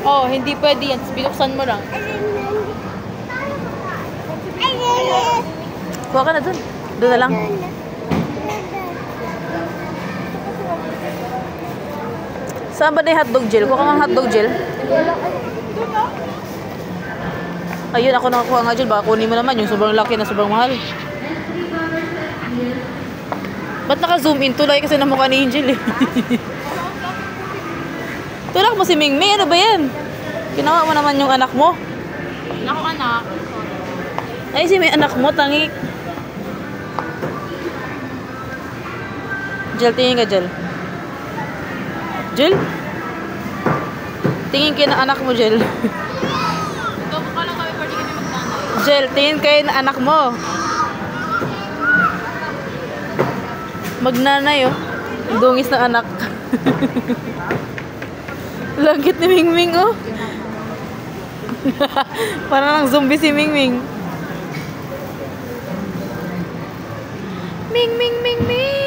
Oh, hindi pwede yan. Binuksan mo lang. Kuha ka na dun. Doon na lang. Saan ba na yung hotdog gel? Kuha ka ng hotdog gel. Ayun, ako nakakuha nga gel. Baka kunin mo naman yung sobrang laki na sobrang mahal. Ba't naka-zoom in? Tulay kasi na mukha ni Angel eh. Tulak mo si Mingming. Ano ba yan? Ginawa mo naman yung anak mo. Ako anak. Ay, si may anak mo, tangi. Jel, tingin ka, Jel. Jel? Tingin kayo na anak mo, Jel. Ito ko lang kami pwede kami magtanong. Jel, tingin kayo na anak mo. Magnanay, oh. Dungis ng anak. Langit ni Mingming, oh. Parang nang zombie si Mingming. Ming, Ming, Ming, Ming.